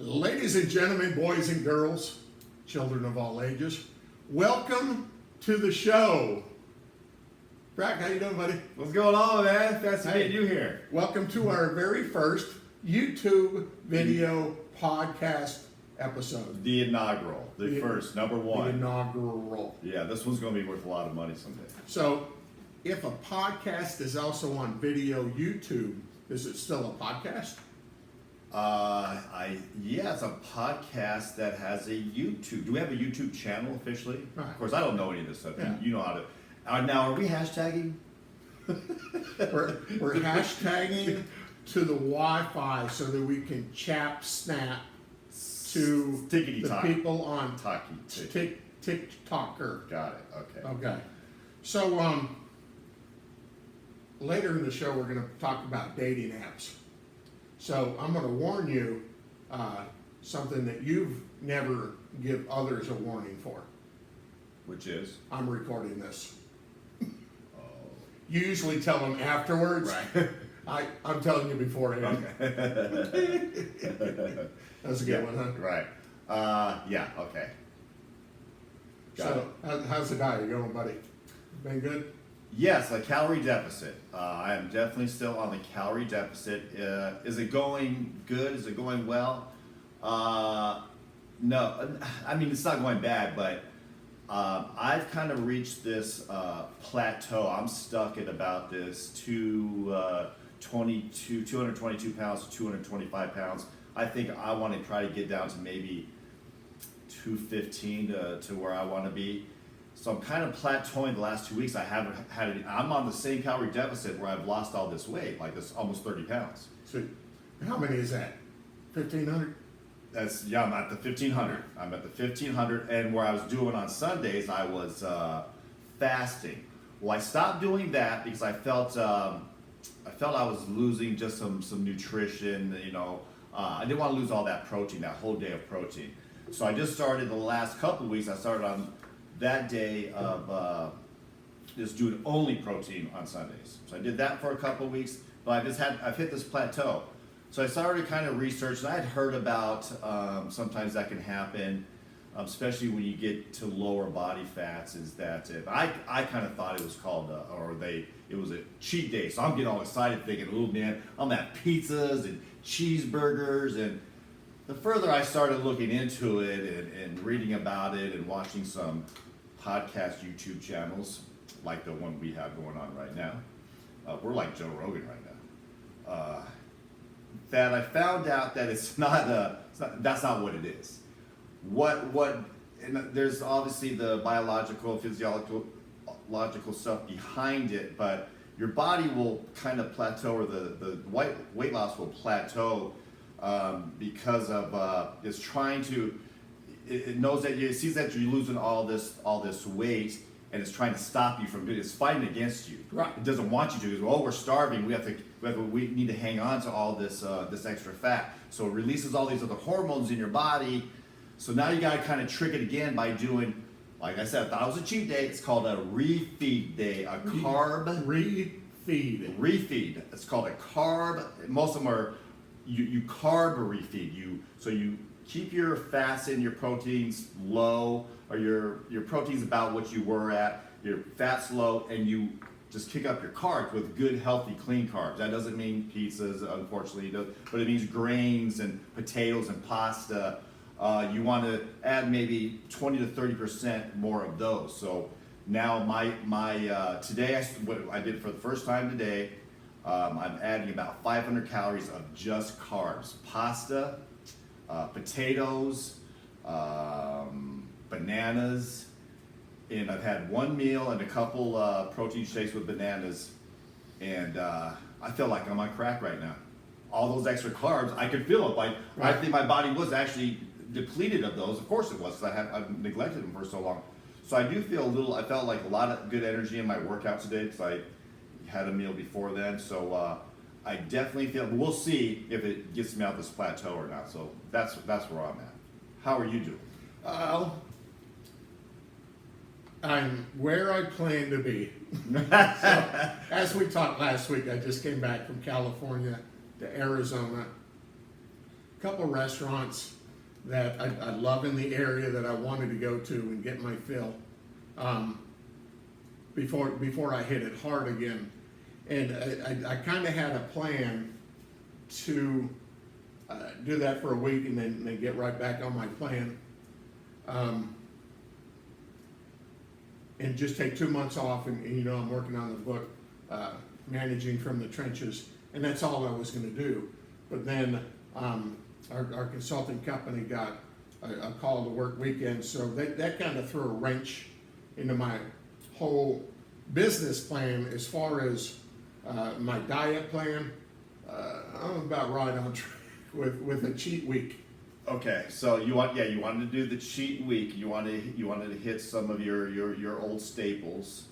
Ladies and gentlemen, boys and girls, children of all ages, welcome to the show. Brack, how you doing, buddy? What's going on, man? Fancy Hey. meeting you here. Welcome to our very first YouTube video podcast episode. The inaugural, the first, number The one. inaugural. Yeah, this one's going to be worth a lot of money someday. So, if a podcast is also on video YouTube, is it still a podcast? Yeah, it's a podcast that has a YouTube. Do we have a YouTube channel officially? Right. Of course, I don't know any of this stuff. Yeah. You know how to. Now, are we hashtagging? We're hashtagging to the Wi-Fi so that we can chap snap to Tickety the tock. people on Talkie. TikToker. Got it. Okay. Okay. So later in the show we're going to talk about dating apps. So I'm going to warn you something that you've never give others a warning for. Which is? I'm recording this. Oh. You usually tell them afterwards. Right. I'm telling you beforehand. Okay. That's a good one, huh? Right. Yeah. Okay. Got So how's the diet going, buddy? Been good? Yes, a calorie deficit. I am definitely still on the calorie deficit. Is it going good? Is it going well? No, I mean, it's not going bad, but I've kind of reached this plateau. I'm stuck at about this 222 pounds to 225 pounds. I think I want to try to get down to maybe 215 to where I want to be. So I'm kind of plateauing the last 2 weeks. I haven't had it. I'm on the same calorie deficit where I've lost all this weight, like this almost 30 pounds. So how many is that? 1,500? Yeah, I'm at the 1500. I'm at the 1500, and where I was doing on Sundays, I was fasting. Well, I stopped doing that because I felt I was losing just some nutrition. You know, I didn't want to lose all that protein, that whole day of protein. So I just started the last couple of weeks. I started on that day of just doing only protein on Sundays. So I did that for a couple of weeks, but I've hit this plateau. So I started to kind of research, and I had heard about sometimes that can happen, especially when you get to lower body fats. Is that I kind of thought it was called it was a cheat day. So I'm getting all excited thinking, oh man, I'm at pizzas and cheeseburgers. And the further I started looking into it and reading about it and watching some podcast YouTube channels like the one we have going on right now, we're like Joe Rogan right now. That I found out that that's not what it is. And there's obviously the biological, physiological stuff behind it, but your body will kind of plateau, or the weight loss will plateau because of it's trying to. It knows that it sees that you're losing all this weight, and it's trying to stop you from doing it. It's fighting against you. Right. It doesn't want you to. Because, oh, we're starving. We need to hang on to all this extra fat. So it releases all these other hormones in your body. So now you got to kind of trick it again by doing, like I said, I thought it was a cheat day. It's called a refeed day, a carb Refeed. refeed. It's called a carb. Most of them are you carb refeed. So you keep your fats and your proteins low, or your proteins about what you were at, your fats low, and you just kick up your carbs with good, healthy, clean carbs. That doesn't mean pizzas, unfortunately, but it means grains and potatoes and pasta. You want to add maybe 20 to 30% more of those. So now today I did it for the first time today. I'm adding about 500 calories of just carbs, pasta, potatoes, bananas, and I've had one meal and a couple protein shakes with bananas, and I feel like I'm on crack right now. All those extra carbs, I could feel it. Like Right. I think my body was actually depleted of those. Of course it was, because I've neglected them for so long. So I do feel I felt like a lot of good energy in my workout today, because I had a meal before then. So I definitely feel. We'll see if it gets me out this plateau or not. So that's where I'm at. How are you doing? I'm where I plan to be. So, as we talked last week, I just came back from California to Arizona. couple restaurants that I love in the area that I wanted to go to and get my fill, before I hit it hard again. And I kind of had a plan to do that for a week and then get right back on my plan. And just take 2 months off and I'm working on the book, Managing from the Trenches, and that's all I was gonna do. But then, our consulting company got a call to work weekends, so that kind of threw a wrench into my whole business plan as far as, my diet plan. I'm about right on track with a cheat week. Okay, so you wanted to do the cheat week. You wanted to hit some of your old staples.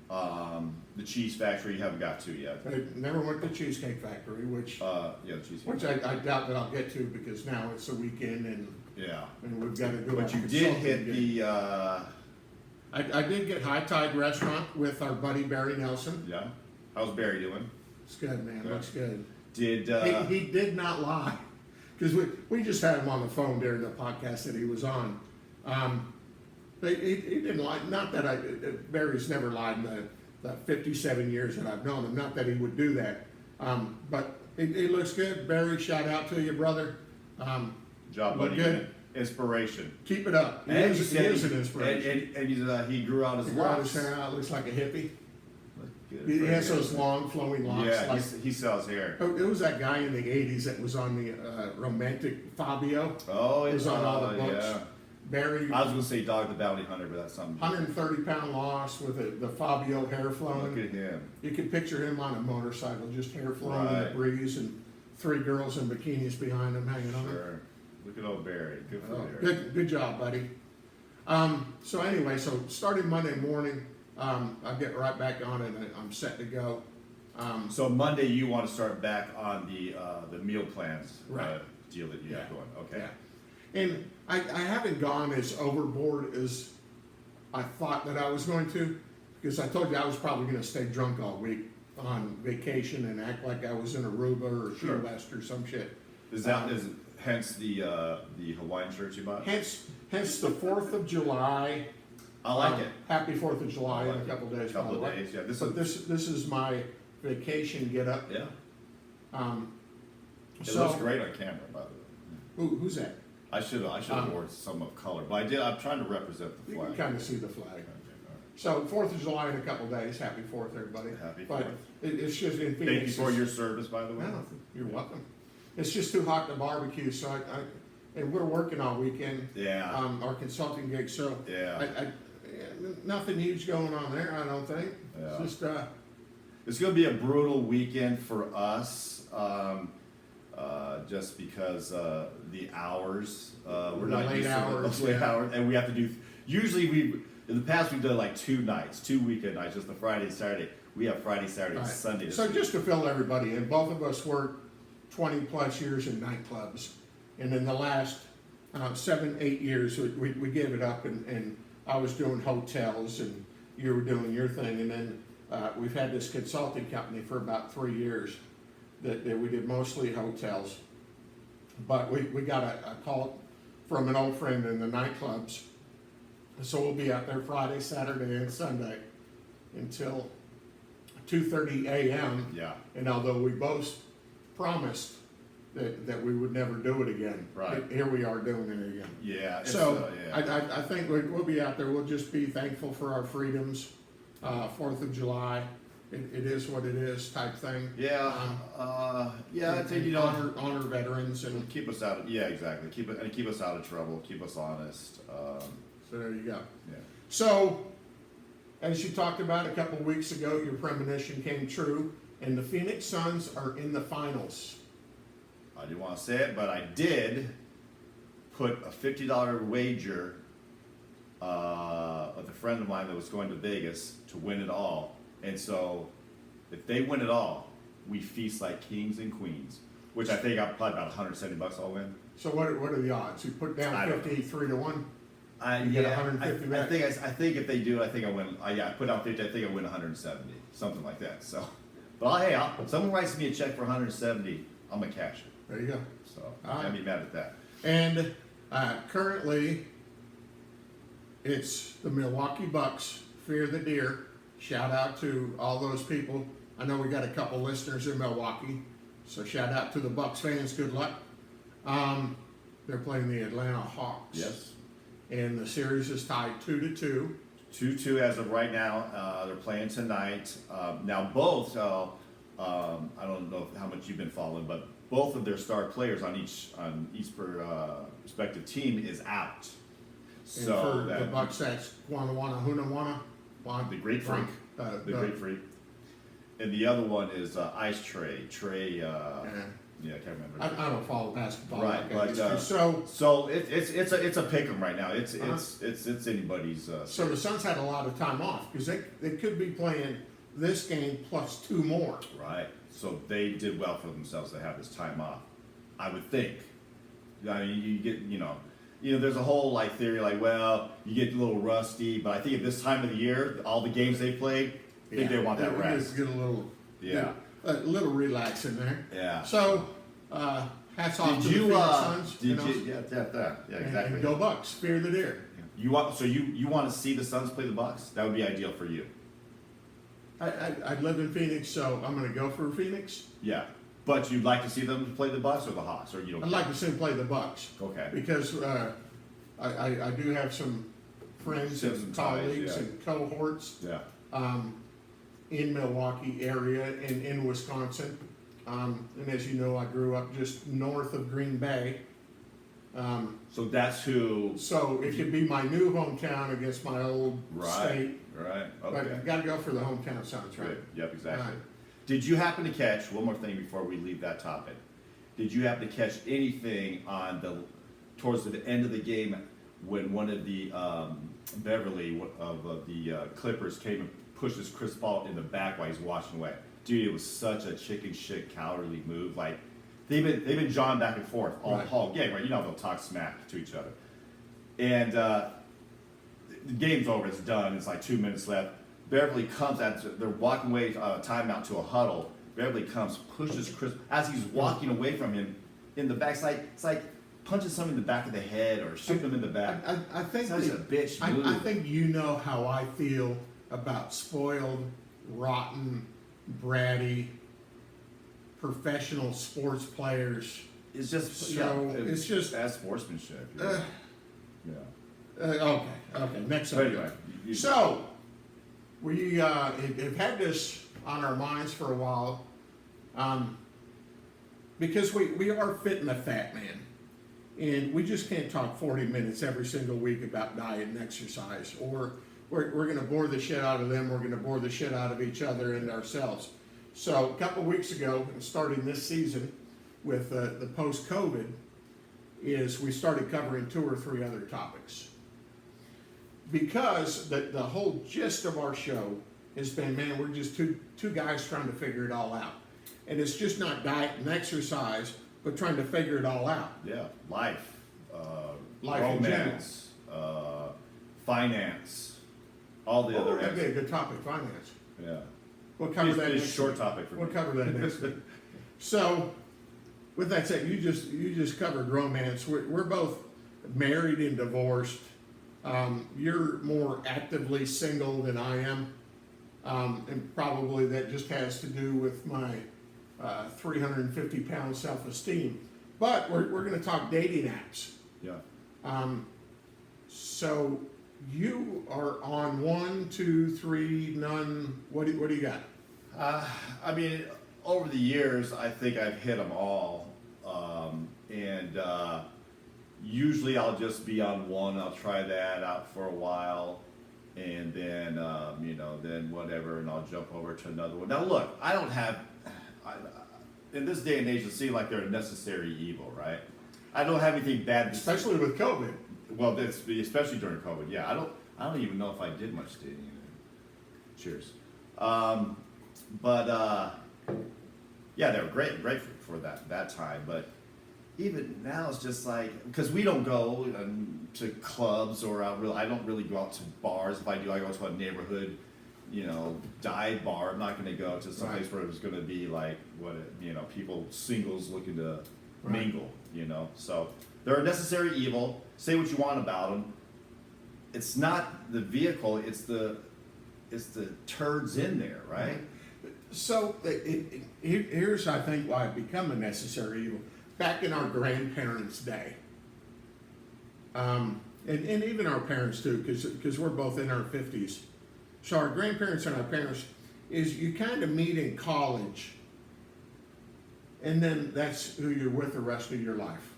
The cheese factory you haven't got to yet. I never went to Cheesecake Factory, which Yeah, the cheesecake. which I doubt that I'll get to because now it's a weekend Yeah, and we've got to do. but our you did consulting hit gig. the. I did get High Tide Restaurant with our buddy Barry Nelson. Yeah, how's Barry doing? It's good, man. Good. Looks good. Did He did not lie, because we just had him on the phone during the podcast that he was on. But he didn't lie. Not that Barry's never lied in the 57 years that I've known him. Not that he would do that. But it looks good. Barry, shout out to you, brother. job Look buddy? good. Inspiration. Keep it up. He And is, he he said is an inspiration. and he grew out his He brought his locks. hair out, looks like a hippie. Good He for has him. those long flowing locks. Yeah, like, he sells hair. it was that guy in the 80s that was on the Romantic Fabio. Oh, It was on all the books. yeah. Barry, I was gonna say Dog the Bounty Hunter, but that's something. 130-pound loss with the Fabio hair Look flowing. at him. You could picture him on a motorcycle, just hair flowing in the Right. breeze, and 3 girls in bikinis behind him hanging on him. Sure. Look at old Barry. Good for Oh, Barry. good job, buddy. So anyway, so starting Monday morning, I'll get right back on it, and I'm set to go. So Monday you want to start back on the meal plans Right. deal that you have Yeah. going. Okay. Yeah. And I haven't gone as overboard as I thought that I was going to, because I told you I was probably gonna stay drunk all week on vacation and act like I was in Aruba or Key Sure. West or some shit. Is that is hence the Hawaiian shirt you bought? Hence the 4th of July. I like it. Happy 4th of July I like in a it. couple days. Couple of by the way. days. Yeah. This So is. this is my vacation get up. Yeah. It So looks great on camera, by the way. who's that? I should have worn some of color, but I did. I'm trying to represent the You flag. can kind of see the flag. Okay, all right. So 4th of July in a couple days. Happy 4th, everybody. Happy But 4th. it's just in Phoenix. Thank you for it's- your service, by the way. No, you're welcome. It's just too hot to barbecue, so and we're working all weekend. Yeah. Our consulting gig, so. Yeah. Nothing huge going on there, I don't think. Yeah. It's just, It's going to be a brutal weekend for us, just because the hours we're The not late used to hours, the late yeah. hours, and we have to do. Usually, in the past we've done like 2 nights, 2 weekend nights, just the Friday and Saturday. We have Friday, Saturday, and right. Sunday. this So week. just to fill everybody in, both of us worked 20 plus years in nightclubs. And in the last 7, 8 years, we gave it up and I was doing hotels and you were doing your thing. And then we've had this consulting company for about 3 years that we did mostly hotels. But we got a call from an old friend in the nightclubs. So we'll be out there Friday, Saturday, and Sunday until 2:30 a.m. Yeah. And although we both promised that we would never do it again, Right. here we are doing it again. Yeah. It's, So yeah. I think we'll be out there. We'll just be thankful for our freedoms. 4th of July, it is what it is type thing. Yeah. Yeah. I think honor veterans and keep us out. Yeah. Exactly. Keep us out of trouble. Keep us honest. so there you go. Yeah. So, as you talked about a couple weeks ago, your premonition came true, and the Phoenix Suns are in the finals. I didn't want to say it, but I did put a $50 wager with a friend of mine that was going to Vegas to win it all. And so, if they win it all, we feast like kings and queens. Which I think I'm probably about $170 I'll win. So what are the odds? You put I down don't know. 53 to 1? I You get 150 I back. think if they do, I think I win. I put out 50. I think I win 170, something like that. So, but hey, someone writes me a check for 170, I'm gonna cash it. There you go. So All I can't right. be mad at that. And currently, it's the Milwaukee Bucks, Fear the Deer. Shout out to all those people. I know we got a couple listeners in Milwaukee, so shout out to the Bucks fans. Good luck. They're playing the Atlanta Hawks. Yes. And the series is tied 2-2. 2-2 as of right now. They're playing tonight. Now both, I don't know how much you've been following, but both of their star players on each respective team is out. And So for the Bucks, that's Wana. the Great Freak, the Great Freak, and the other one is Ice Trey. Yeah, I can't remember. I don't follow basketball. Right, like that. but so it's a pick 'em right now. It's anybody's. So the Suns had a lot of time off because they could be playing this game plus 2 more. Right. So they did well for themselves to have this time off. I would think. I mean, you get, there's a whole like theory like, well, you get a little rusty, but I think at this time of the year, all the games they played, I think they want that rest. Get a little, Yeah. a little relax in there. Yeah. So, hats off Did to the you? Phoenix Suns. Did you? Yeah, exactly. And go Bucks, fear the deer. You want you want to see the Suns play the Bucks? That would be ideal for you. I live in Phoenix, so I'm going to go for Phoenix. Yeah. But you'd like to see them play the Bucks or the Hawks, or you don't? I'd like to see them play the Bucks. Okay. Because I do have some friends Some and ties, colleagues yeah. and cohorts Yeah. in Milwaukee area and in Wisconsin. And as you know, I grew up just north of Green Bay. So that's who. So it could be my new hometown against my old state. Right. But Okay. you got to go for the hometown Suns, right? Good. Yep. Exactly. Right. Did you happen to catch one more thing before we leave that topic? Did you happen to catch anything on towards the end of the game when one of the Beverly of the Clippers came and pushes Chris Paul in the back while he's washing away? Dude, it was such a chicken shit cowardly move. Like they've been jawing back and forth all game, right? You know they'll talk smack to each other, and the game's over. It's done. It's like 2 minutes left. Beverly comes they're walking away timeout to a huddle. Beverly comes, pushes Chris as he's walking away from him in the back. It's like punching someone in the back of the head or shooting them in the back. I think Such a bitch move. I think you know how I feel about spoiled, rotten, bratty, professional sports players. It's just it's just bad sportsmanship. Yeah. Okay. Next But subject. anyway, So we have had this on our minds for a while, because we are fitting the fat man, and we just can't talk 40 minutes every single week about diet and exercise, or we're going to bore the shit out of them. We're going to bore the shit out of each other and ourselves. So a couple weeks ago, and starting this season with the post-COVID, is we started covering 2 or 3 other topics. Because the whole gist of our show has been, man, we're just two guys trying to figure it all out. And it's just not diet and exercise, but trying to figure it all out. yeah, life, Life in romance, finance, all the other. That'd be a good topic, finance. Yeah. We'll cover that It's a next short week. topic for We'll me. cover that next week. So, with that said, you just covered romance. We're both married and divorced. You're more actively single than I am, and probably that just has to do with my 350-pound self-esteem. But we're going to talk dating apps. Yeah. So you are on 1, 2, 3, none. What do you got? I mean, over the years, I think I've hit them all, and usually I'll just be on one. I'll try that out for a while, and then then whatever, and I'll jump over to another one. Now, look, I don't have. In this day and age, it seems like they're a necessary evil, right? I don't have anything bad. Especially with COVID. Well, that's especially during COVID. Yeah, I don't even know if I did much dating. Cheers. Yeah, they were great for that time. But even now, it's just like because we don't go to clubs or I don't really go out to bars. If I do, I go to a neighborhood, dive bar. I'm not going to go to some place where it's going to be like people singles looking to Right. mingle, you know. So they're a necessary evil. Say what you want about them. It's not the vehicle; it's the turds in there, right? So here's, I think, why it become a necessary evil. Back in our grandparents' day, and even our parents too, because we're both in our 50s. So our grandparents and our parents is you kind of meet in college, and then that's who you're with the rest of your life,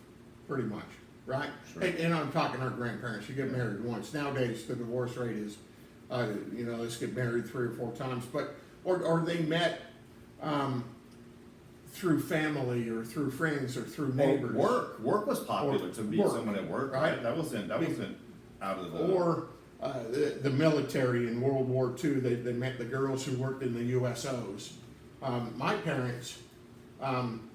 pretty much, right? Sure. And I'm talking our grandparents. You get married once. Nowadays, the divorce rate is, let's get married 3 or 4 times, but or they met through family or through friends or through neighbors. Work was popular to meet work, someone at work, right? right? That wasn't out of the. Or the military in World War II, they met the girls who worked in the USOs. My parents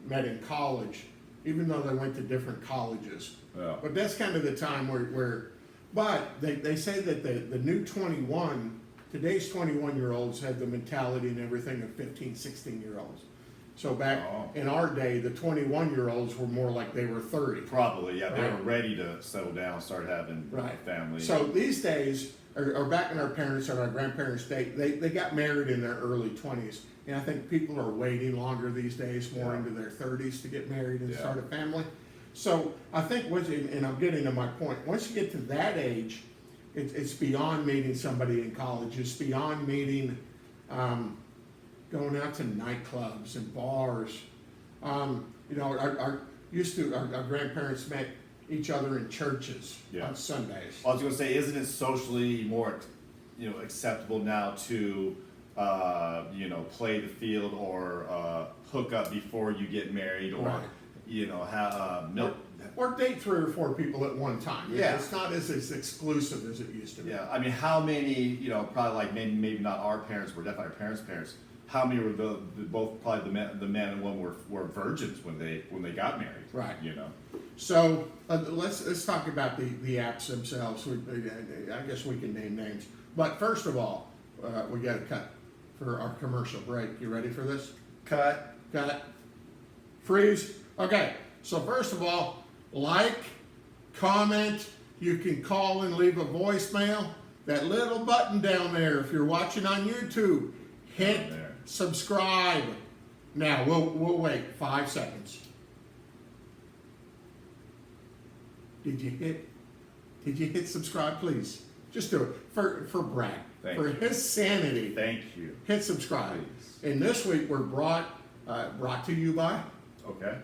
met in college, even though they went to different colleges. Yeah. But that's kind of the time but they say that the new 21, today's 21-year-olds have the mentality and everything of 15, 16-year-olds. So back in our day, the 21-year-olds were more like they were 30. Probably, yeah. They Right. were ready to settle down, start having family. So these days, or back in our parents' and our grandparents' day, they got married in their early 20s. And I think people are waiting longer these days, more into their 30s to get married and start a family. So I think, and I'm getting to my point, once you get to that age, it's beyond meeting somebody in college. It's beyond meeting, going out to nightclubs and bars. Our grandparents met each other in churches on Sundays. I was going to say, isn't it socially more, acceptable now to, play the field or hook up before you get married, or have Or date 3 or 4 people at one time. Yeah. It's not as exclusive as it used to be. Yeah, I mean, how many, probably like maybe not our parents, were definitely our parents' parents. How many were both probably the man and woman were virgins when they got married? Right. So let's talk about the apps themselves. I guess we can name names. But first of all, we got to cut for our commercial break. You ready for this? cut. Freeze. Okay. So first of all, like, comment. You can call and leave a voicemail. That little button down there, if you're watching on YouTube, hit subscribe. Now we'll wait 5 seconds. Did you hit subscribe, please? Just do it for Brad. For his sanity. Thank you. Hit subscribe. Please. And this week we're brought to you by. Okay.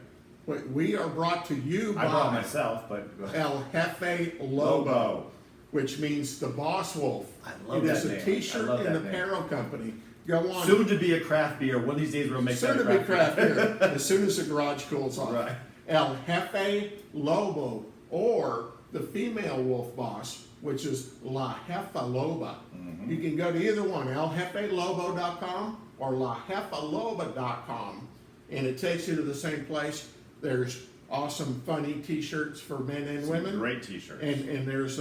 We are brought to you by. I brought myself, but El Jefe Lobo, which means the Boss Wolf. I love it that is a name. T-shirt I love and that apparel company. Go on. soon to be a craft beer. One of these days we'll make Soon that to a be craft beer. As soon as the garage cools off. Right. El Jefe Lobo, or the female wolf boss, which is La Jefa Loba. Mm-hmm. You can go to either one, eljefelobo.com or lajefaloba.com, and it takes you to the same place. There's awesome, funny T-shirts for men and women. Great T-shirts. And there's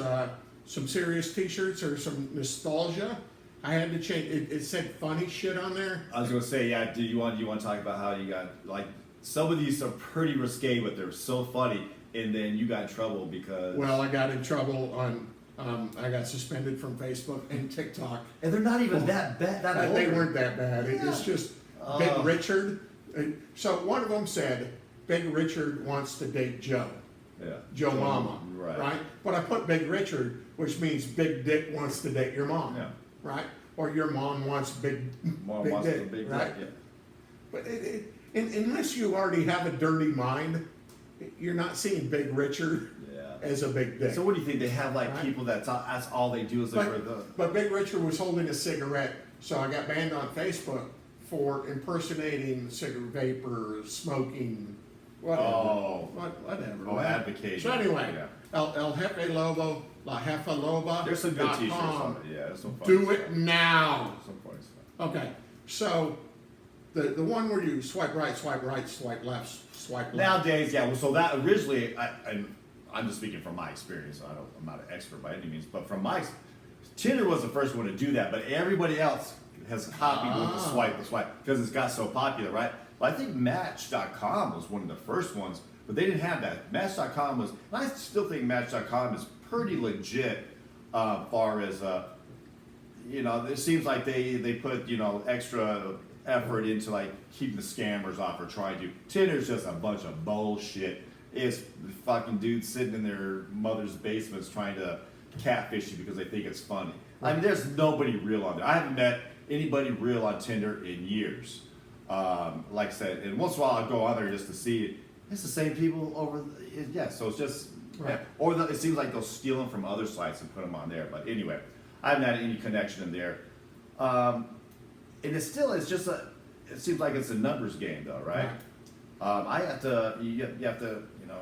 some serious T-shirts or some nostalgia. I had to change. It said funny shit on there. I was gonna say, yeah. Do you want to talk about how you got, like, some of these are pretty risque, but they're so funny, and then you got in trouble because. Well, I got in trouble on. I got suspended from Facebook and TikTok. And they're not even that bad. They weren't that bad. It's just Big Richard. So one of them said, Big Richard wants to date Joe. Yeah. Joe Mama. Right. But I put Big Richard, which means Big Dick wants to date your mom. Yeah. Right? Or your mom wants big Wants dick. the big right? dick, But unless you already have a dirty mind, you're not seeing Big Richard as a big dick. So what do you think? They have like Right. people that's all they do is look for the. But Big Richard was holding a cigarette, so I got banned on Facebook for impersonating cigarette vapor, smoking, whatever. Whatever. Oh, right? advocating. So anyway, Yeah. El Jefe Lobo, La Jefa Loba. There's some good T-shirts on it. Yeah, there's some fun Do stuff. it now. Some funny stuff. Okay, so the one where you swipe right, swipe left, swipe left. Nowadays, yeah. Well, so that originally, I'm just speaking from my experience. I'm not an expert by any means, but from Tinder was the first one to do that, but everybody else has copied with the swipe, because it's got so popular, right? But I think Match.com was one of the first ones. but they didn't have that. Match.com was, and I still think Match.com is pretty legit, far as, you know, it seems like they put, you know, extra effort into like keeping the scammers off or trying to. Tinder's just a bunch of bullshit. It's the fucking dudes sitting in their mother's basements trying to catfish you because they think it's funny. I mean, there's nobody real on there. I haven't met anybody real on Tinder in years. Like I said, and once in a while I go on there just to see it. It's the same people over. Yeah, so it's just, Right. or it seems like they'll steal them from other sites and put them on there. But anyway, I haven't had any connection in there. And it's just it seems like it's a numbers game though, right? I have to, you have to, you know,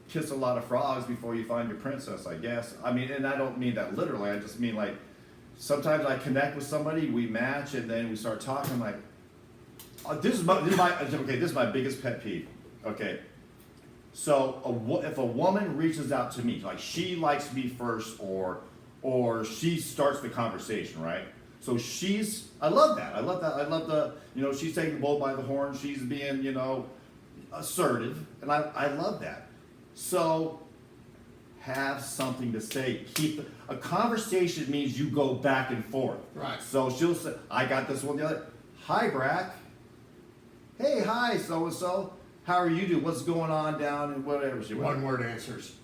kiss a lot of frogs before you find your princess, I guess. I mean, and I don't mean that literally. I just mean like, sometimes I connect with somebody, we match, and then we start talking. I'm like, oh, this is my biggest pet peeve. Okay, so if a woman reaches out to me, like she likes me first, or she starts the conversation, right? So I love that. I love the, you know, she's taking the bull by the horn. She's being, you know, assertive, and I love that. So have something to say. A conversation means you go back and forth. Right. So she'll say, I got this one the other. Hi, Brack. Hey, hi, so and so. How are you doing? What's going on down and whatever she wants. One word answers.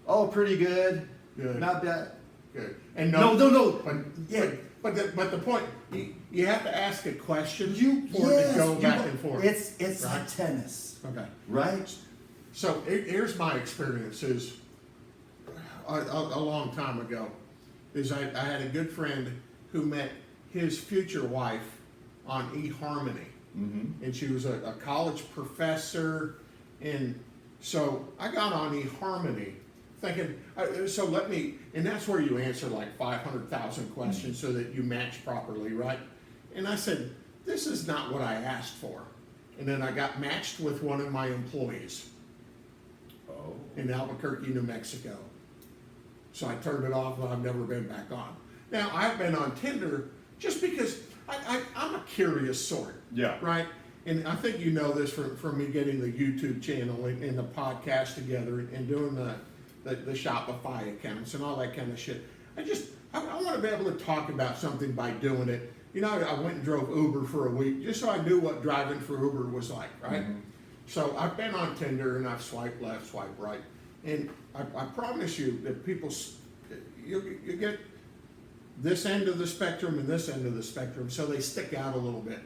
Oh, pretty good. Good. Not bad. Good. And No. But Yeah. but the point, you have to ask a question for it Yes, to go you back and forth. It's Right. like tennis, Okay. right? So here's my experience is a long time ago is I had a good friend who met his future wife on eHarmony. Mm-hmm. And she was a college professor, and so I got on eHarmony thinking, and that's where you answer like 500,000 questions so that you match properly, right? And I said, this is not what I asked for. And then I got matched with one of my employees Oh. in Albuquerque, New Mexico. So I turned it off and I've never been back on. Now, I've been on Tinder just because I'm a curious sort. Yeah. Right? And I think you know this from me getting the YouTube channel and the podcast together and doing the Shopify accounts and all that kind of shit. I want to be able to talk about something by doing it. You know, I went and drove Uber for a week just so I knew what driving for Uber was like, right? Mm-hmm. So I've been on Tinder and I've swiped left, swiped right. And I promise you that you get this end of the spectrum and this end of the spectrum, so they stick out a little bit.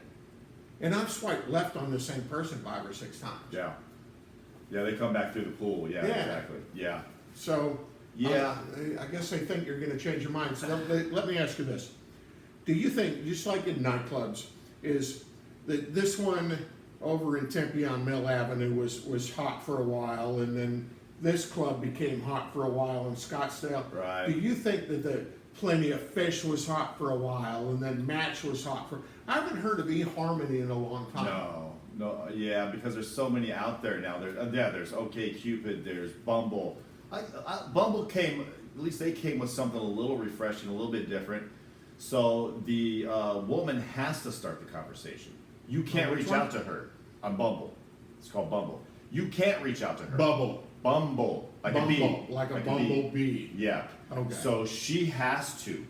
And I've swiped left on the same person 5 or 6 times. Yeah. Yeah, they come back through the pool. Yeah, Yeah. exactly. Yeah. So, Yeah. I guess they think you're going to change your mind. So let me ask you this. Do you think, just like in nightclubs, is that this one over in Tempe on Mill Avenue was hot for a while, and then this club became hot for a while in Scottsdale? Right. Do you think that the Plenty of Fish was hot for a while, and then Match was hot for... I haven't heard of eHarmony in a long time. No, yeah, because there's so many out there now. There's OkCupid, there's Bumble. Bumble came, at least they came with something a little refreshing, a little bit different. So the woman has to start the conversation. You can't which reach one? out to her on Bumble. It's called Bumble. You can't reach out to her. Bumble, like a bee. Like a bumblebee. Yeah. Okay. So she has to.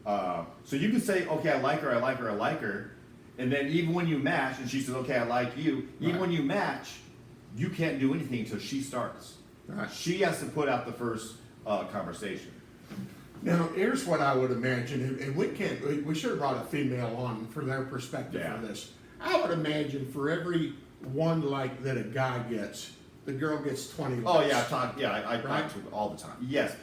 So you can say, okay, I like her. And then even when you match, and she says, okay, I like you, even Right. when you match, you can't do anything until she starts. Right. She has to put out the first conversation. Now, here's what I would imagine, and we should have brought a female on for their perspective Yeah. on this. I would imagine for every one like that a guy gets, the girl gets 20 Oh likes. yeah, I Right? talk to all the time. Yes,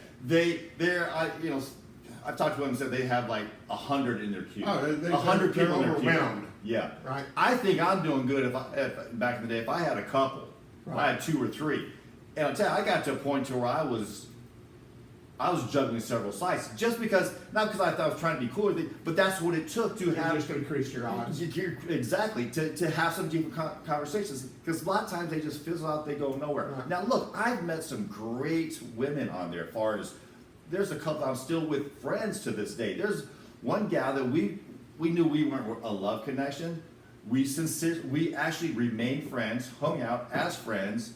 I've talked to women and said they have like 100 in their queue. Oh, 100 they're people in their queue. overwhelmed. Yeah. Right. I think I'm doing good if back in the day if I had a couple, if I Right. had 2 or 3, and I'll tell you, I got to a point to where I was juggling several sites just because not because I thought I was trying to be cool with it, but that's what it took to You have just increased your odds. Exactly, to have some deeper conversations, because a lot of times they just fizzle out, they go nowhere. Right. Now look, I've met some great women on there, as far as, there's a couple I'm still with friends to this day. There's one gal that we knew we weren't a love connection. We actually remained friends, hung out as friends,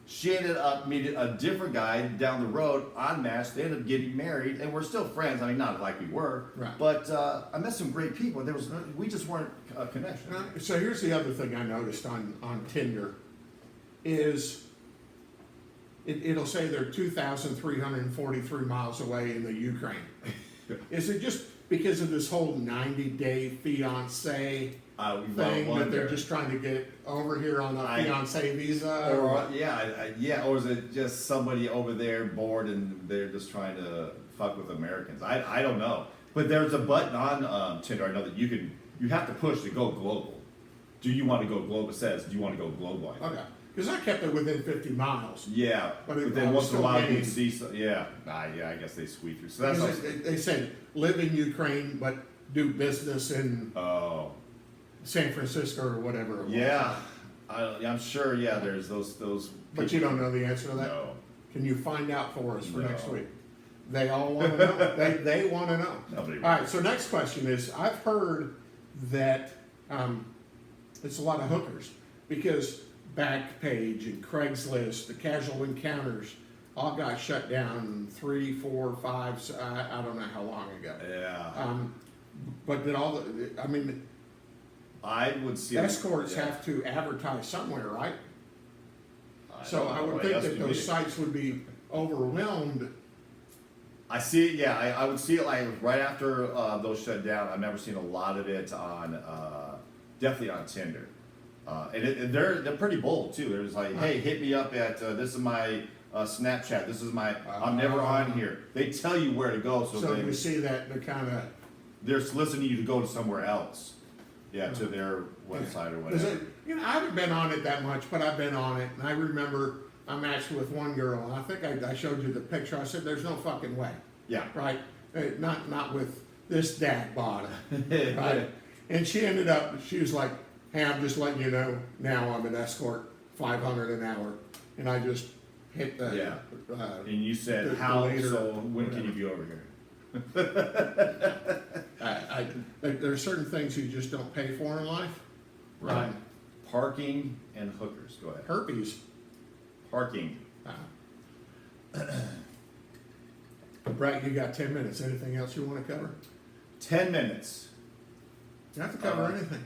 She ended up meeting a different guy down the road on Match. They ended up getting married, and we're still friends. I mean, not like we were, Right. but I met some great people. We just weren't a connection. So here's the other thing I noticed on Tinder is it'll say they're 2,343 miles away in the Ukraine. Is it just because of this whole 90-day fiance thing that they're just trying to get over here on a fiance visa? Or yeah, or is it just somebody over there bored and they're just trying to fuck with Americans? I don't know. But there's a button on Tinder. I know that you have to push to go global. Do you want to go global? It says, do you want to go global? Okay, because I kept it within 50 miles. Yeah, But but it- then I was once in a while you still can see some. Yeah, I guess they squeeze through. So that's Because they said live in Ukraine but do business in oh. San Francisco or whatever it was. Yeah, I'm sure. Yeah, there's those. But you don't know the answer to that? No. Can you find out for us for No. next week? They all want to know. They want to know. Nobody All right, so next question is, I've heard that it's a lot of hookers because Backpage and Craigslist, the Casual Encounters, all got shut down 3, 4, 5, I don't know how long ago. Yeah. But did all the, I mean, I would see escorts yeah. have to advertise somewhere, right? So don't I know would what think else that you those need. sites would be overwhelmed. I see it. Yeah, I would see it like right after those shut down. I've never seen a lot of it on definitely on Tinder, and they're pretty bold too. There's like, hey, hit me up at this is my Snapchat. This is my I'm never on here. They tell you where to go, so So you see that the kind of, they're soliciting you to go to somewhere else. Yeah, to their website or is whatever. it, you know, I haven't been on it that much, but I've been on it, and I remember I matched with one girl, and I think I showed you the picture. I said, "There's no fucking way." Yeah. Right? Not with this dad bod, right? And she ended up, she was like, "Hey, I'm just letting you know now I'm an escort, $500 an hour," and I just hit the. Yeah. And you the said, how, later, so when can whatever. you be over here? There are certain things you just don't pay for in life. Right. Parking and hookers. Go ahead. Herpes. Parking. Brett, you got 10 minutes. Anything else you want to cover? 10 minutes. You have to cover anything.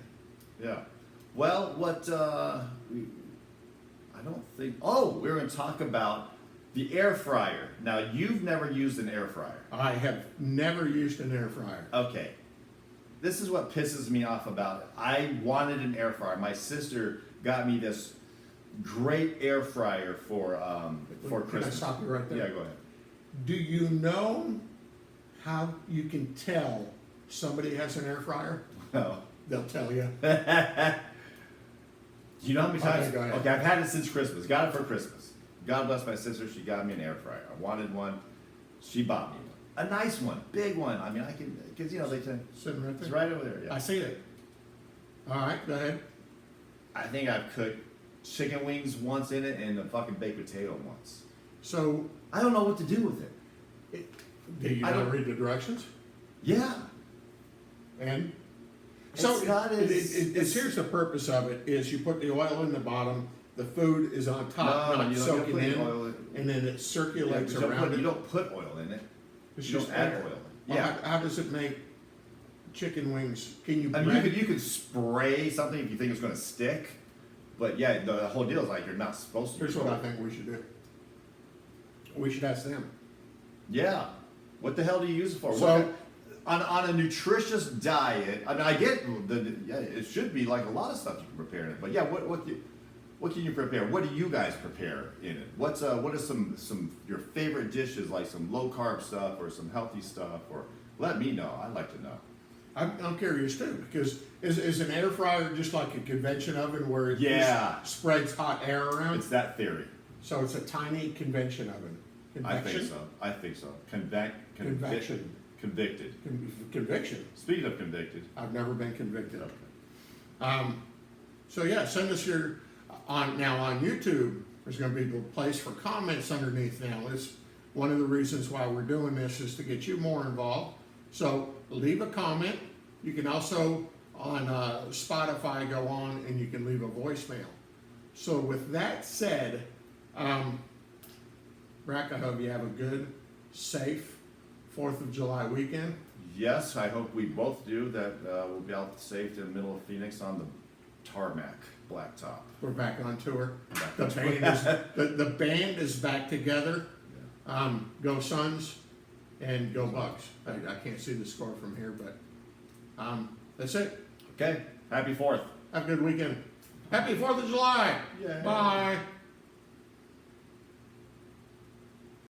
Yeah. Well, I don't think, oh, we're going to talk about the air fryer. Now, you've never used an air fryer. I have never used an air fryer. Okay. This is what pisses me off about it. I wanted an air fryer. My sister got me this great air fryer for Can I Christmas. stop you right there? Yeah, go ahead. Do you know how you can tell somebody has an air fryer? No. They'll tell you. You know how many Okay, times? go ahead. Okay, I've had it since Christmas. Got it for Christmas. God bless my sister. She got me an air fryer. I wanted one. She bought me one. A nice one, big one. I mean, I can, because you know they say Sitting right it's there. right over there. Yeah. I see it. All right, go ahead. I think I've cooked chicken wings once in it and a fucking baked potato once. So, I don't know what to do with it. do you I not don't- read the directions? Yeah. And It's so not as- here's the purpose of it: is you put the oil in the bottom, the food is on top, No, not you don't soaking put in, oil in. and then it Yeah, circulates you, don't around put, it. you don't put oil in it. It's You don't just add air. oil. Well, Yeah. how does it make chicken wings? Can you? I mean, bread- you could spray something if you think it's going to stick, but yeah, the whole deal is like you're not supposed to. Here's what I think we should do. We should ask them. Yeah. What the hell do you use it for? So- on a nutritious diet, I mean, I get yeah, it should be like a lot of stuff you can prepare in it, but yeah, what can you prepare? What do you guys prepare in it? What are some your favorite dishes, like some low carb stuff or some healthy stuff? Or let me know. I'd like to know. I'm curious too, because is an air fryer just like a convention oven where it Yeah. just spreads hot air around? It's that theory. So it's a tiny convention oven. I think so. I think so. Convection. Convicted. Conviction. Speaking of convicted. I've never been convicted. Okay. So yeah, send us your on YouTube. There's going to be a place for comments underneath now. It's one of the reasons why we're doing this is to get you more involved. So leave a comment. You can also on Spotify go on and you can leave a voicemail. So with that said, Rack, I hope you have a good, safe 4th of July weekend. Yes, I hope we both do. That we'll be out safe in the middle of Phoenix on the tarmac blacktop. We're back on tour. Back The on tour. band is, the band is back together. Go Suns and go Bucks. I can't see the score from here, but that's it. Okay, happy 4th. Have a good weekend. Happy 4th of July. Yay. Bye.